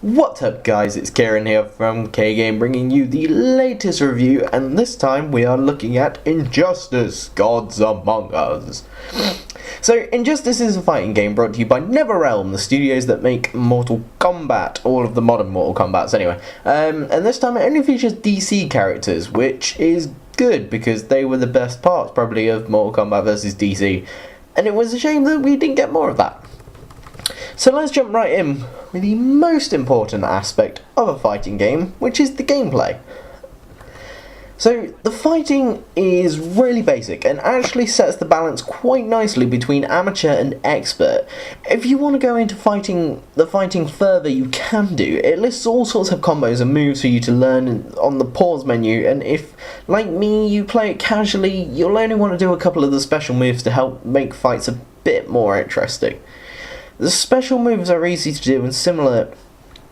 What's up guys, it's Kieran here from KGame bringing you the latest review, and this time we are looking at Injustice: Gods Among Us. So Injustice is a fighting game brought to you by Netherrealms, the studios that make Mortal Kombat, all of the modern Mortal Kombats anyway. And this time it only features DC characters, which is good because they were the best parts probably of Mortal Kombat vs DC, and it was a shame that we didn't get more of that. So let's jump right in with the most important aspect of a fighting game, which is the gameplay. So the fighting is really basic and actually sets the balance quite nicely between amateur and expert. If you want to go into the fighting further, you can do. It lists all sorts of combos and moves for you to learn on the pause menu, and if, like me, you play it casually, you'll only want to do a couple of the special moves to help make fights a bit more interesting. The special moves are easy to do and similar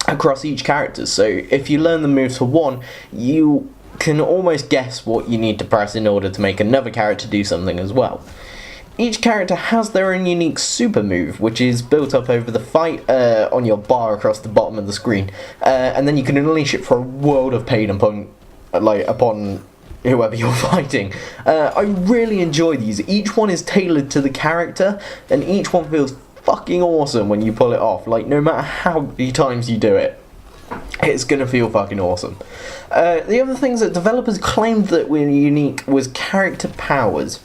across each character, so if you learn the moves for one, you can almost guess what you need to press in order to make another character do something as well. Each character has their own unique super move, which is built up over the fight on your bar across the bottom of the screen, and then you can unleash it for a world of pain upon whoever you're fighting. I really enjoy these. Each one is tailored to the character, and each one feels fucking awesome when you pull it off. Like, no matter how many times you do it, it's gonna feel fucking awesome. The other things that developers claimed that were unique was character powers.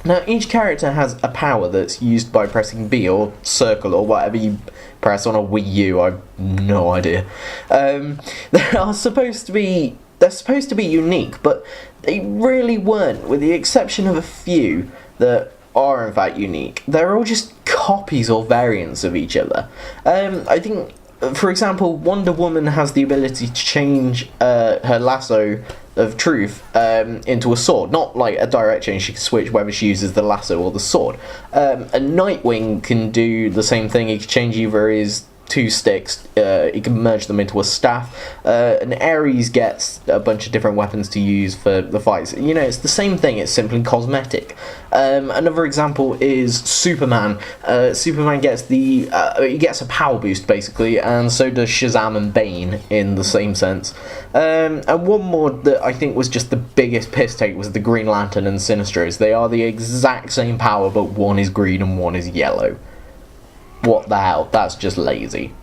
Now, each character has a power that's used by pressing B or circle or whatever you press on a Wii U. I've no idea. They're supposed to be unique, but they really weren't, with the exception of a few that are in fact unique. They're all just copies or variants of each other. I think, for example, Wonder Woman has the ability to change her lasso of truth into a sword. Not like a direct change, she can switch whether she uses the lasso or the sword. And Nightwing can do the same thing. He can change either his two sticks, he can merge them into a staff, and Ares gets a bunch of different weapons to use for the fights. You know, it's the same thing, it's simply cosmetic. Another example is Superman. Superman gets he gets a power boost basically, and so does Shazam and Bane in the same sense. And one more that I think was just the biggest piss take was the Green Lantern and Sinestros. They are the exact same power, but one is green and one is yellow. What the hell? That's just lazy.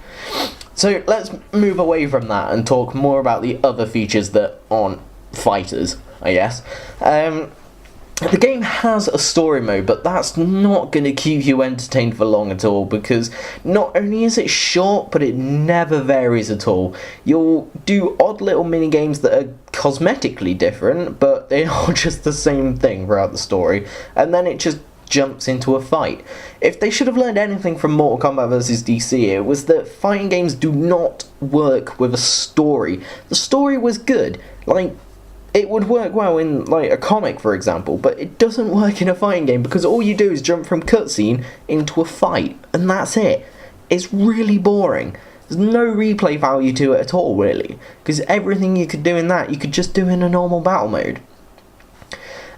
So let's move away from that and talk more about the other features that aren't fighters, I guess. The game has a story mode, but that's not going to keep you entertained for long at all, because not only is it short, but it never varies at all. You'll do odd little mini games that are cosmetically different, but they are just the same thing throughout the story, and then it just jumps into a fight. If they should have learned anything from Mortal Kombat vs DC, it was that fighting games do not work with a story. The story was good, like, it would work well in, like, a comic, for example, but it doesn't work in a fighting game because all you do is jump from cutscene into a fight, and that's it. It's really boring. There's no replay value to it at all, really, because everything you could do in that, you could just do in a normal battle mode.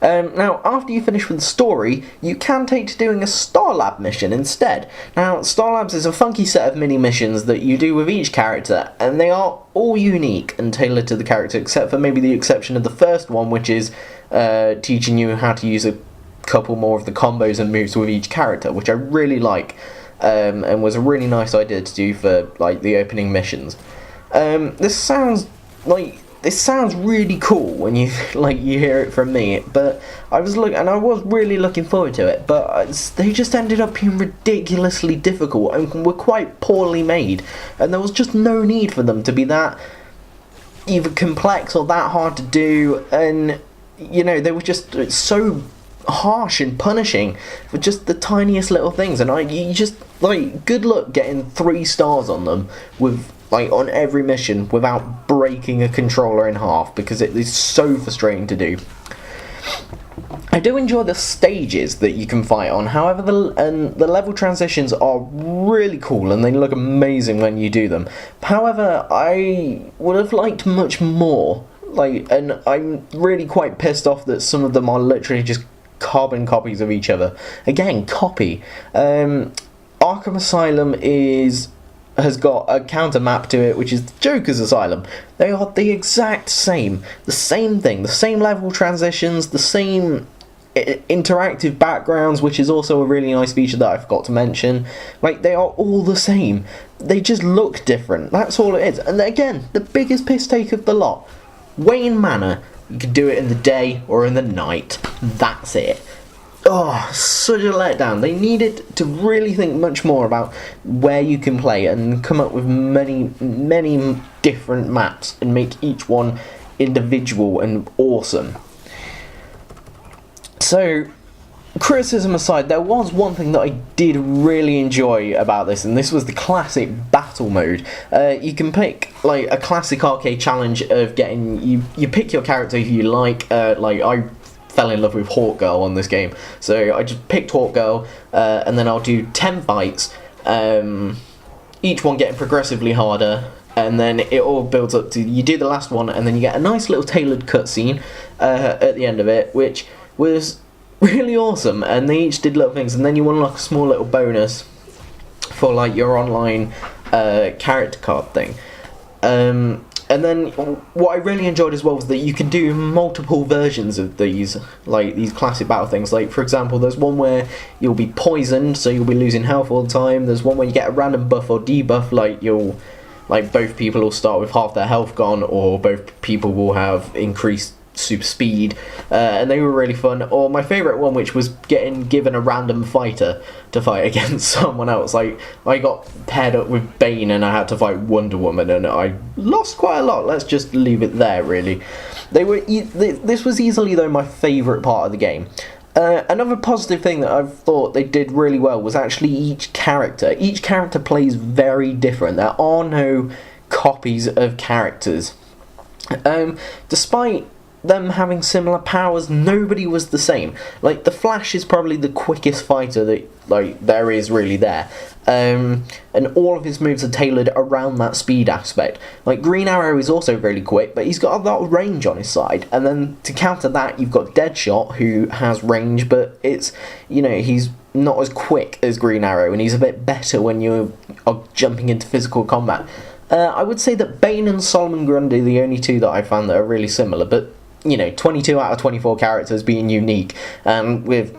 Now, after you finish with the story, you can take to doing a Star Lab mission instead. Now, Star Labs is a funky set of mini-missions that you do with each character, and they are all unique and tailored to the character, except for maybe the exception of the first one, which is teaching you how to use a couple more of the combos and moves with each character, which I really like, and was a really nice idea to do for, like, the opening missions. This sounds really cool when you hear it from me, but I was really looking forward to it, but they just ended up being ridiculously difficult and were quite poorly made, and there was just no need for them to be that either complex or that hard to do, and you know, they were just so harsh and punishing for just the tiniest little things, and good luck getting 3 stars on them with, like, on every mission without breaking a controller in half, because it is so frustrating to do. I do enjoy the stages that you can fight on, however the level transitions are really cool and they look amazing when you do them. However, I would have liked much more, and I'm really quite pissed off that some of them are literally just carbon copies of each other. Again, copy. Arkham Asylum is has got a counter map to it, which is the Joker's Asylum. They are the exact same. The same thing. The same level transitions, the same interactive backgrounds, which is also a really nice feature that I forgot to mention. Like, they are all the same. They just look different. That's all it is. And again, the biggest piss take of the lot. Wayne Manor. You can do it in the day or in the night. That's it. Oh, such a letdown. They needed to really think much more about where you can play and come up with many, many different maps and make each one individual and awesome. So, criticism aside, there was one thing that I did really enjoy about this, and this was the classic battle mode. You can pick like a classic arcade challenge of getting you pick your character who you like. I fell in love with Hawk Girl on this game, so I just picked Hawk Girl, and then I'll do 10 fights, each one getting progressively harder, and then it all builds up to you do the last one, and then you get a nice little tailored cutscene at the end of it, which was really awesome. And they each did little things, and then you unlock a small little bonus for like your online character card thing. And then what I really enjoyed as well was that you can do multiple versions of these classic battle things. Like, for example, there's one where you'll be poisoned, so you'll be losing health all the time. There's one where you get a random buff or debuff, like both people will start with half their health gone, or both people will have increased super speed, and they were really fun. Or my favourite one, which was getting given a random fighter to fight against someone else. Like, I got paired up with Bane and I had to fight Wonder Woman, and I lost quite a lot. Let's just leave it there, really. This was easily, though, my favourite part of the game. Another positive thing that I thought they did really well was actually each character. Each character plays very different. There are no copies of characters. Despite them having similar powers, nobody was the same. Like, the Flash is probably the quickest fighter that there is really there, and all of his moves are tailored around that speed aspect. Like, Green Arrow is also really quick, but he's got a lot of range on his side. And then to counter that, you've got Deadshot, who has range, but it's, he's not as quick as Green Arrow, and he's a bit better when you are jumping into physical combat. I would say that Bane and Solomon Grundy are the only two that I found that are really similar, but 22 out of 24 characters being unique, and with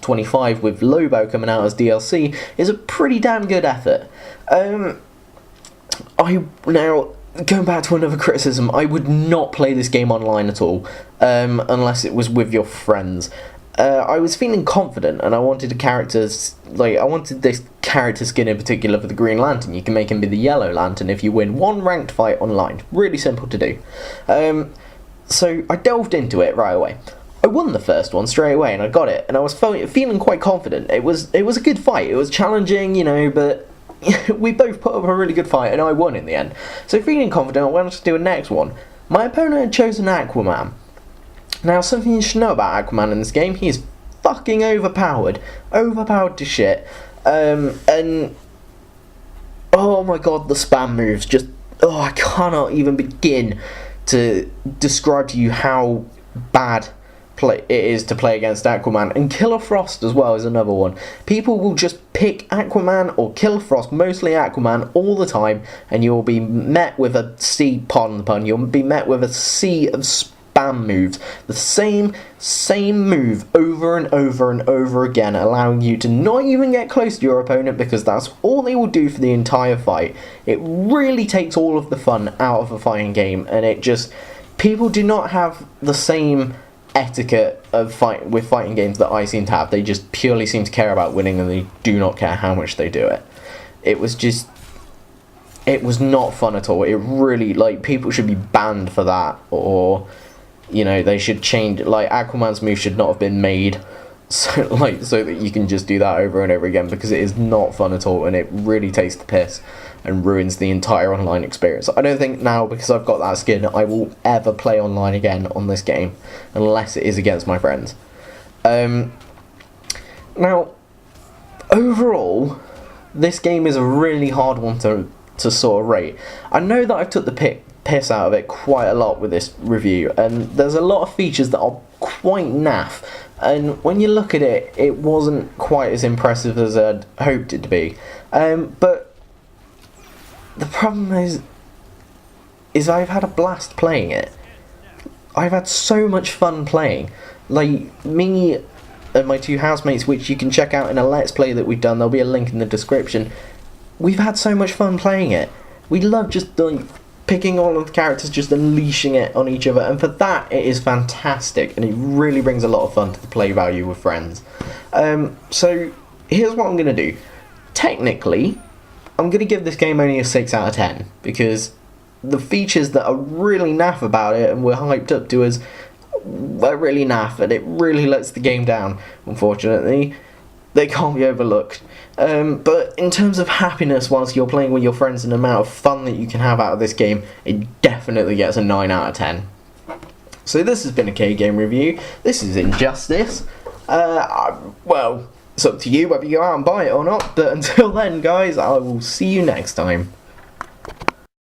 25 with Lobo coming out as DLC is a pretty damn good effort. Now, going back to another criticism, I would not play this game online at all, unless it was with your friends. I was feeling confident, and I wanted this character skin in particular for the Green Lantern. You can make him be the Yellow Lantern if you win one ranked fight online. Really simple to do. So I delved into it right away. I won the first one straight away, and I got it, and I was feeling quite confident. It was a good fight. It was challenging, but we both put up a really good fight, and I won in the end. So feeling confident, I wanted to do a next one. My opponent had chosen Aquaman. Now, something you should know about Aquaman in this game: he is fucking overpowered to shit. And oh my god, the spam moves I cannot even begin to describe to you how bad it is to play against Aquaman. And Killer Frost as well is another one. People will just pick Aquaman or Killer Frost, mostly Aquaman, all the time, and you'll be met with pardon the pun, you'll be met with a sea of spam moves. The same move over and over and over again, allowing you to not even get close to your opponent, because that's all they will do for the entire fight. It really takes all of the fun out of a fighting game, and people do not have the same etiquette of fighting games that I seem to have. They just purely seem to care about winning, and they do not care how much they do it. It was not fun at all. It really, people should be banned for that, or they should change, Aquaman's move should not have been made so that you can just do that over and over again, because it is not fun at all, and it really takes the piss and ruins the entire online experience. I don't think now, because I've got that skin, I will ever play online again on this game, unless it is against my friends. Now, overall, this game is a really hard one to sort of rate. I know that I've took the piss out of it quite a lot with this review, and there's a lot of features that are quite naff, and when you look at it, it wasn't quite as impressive as I'd hoped it to be. But the problem is I've had a blast playing it. I've had so much fun playing. Like, me and my two housemates, which you can check out in a Let's Play that we've done, there'll be a link in the description. We've had so much fun playing it. We love just like picking all of the characters, just unleashing it on each other, and for that it is fantastic, and it really brings a lot of fun to the play value with friends. So here's what I'm going to do. Technically, I'm going to give this game only a 6 out of 10, because the features that are really naff about it and we're hyped up to us are really naff, and it really lets the game down, unfortunately. They can't be overlooked. But in terms of happiness whilst you're playing with your friends and the amount of fun that you can have out of this game, it definitely gets a 9 out of 10. So this has been a KGame review. This is Injustice. Well, it's up to you whether you go out and buy it or not, but until then, guys, I will see you next time.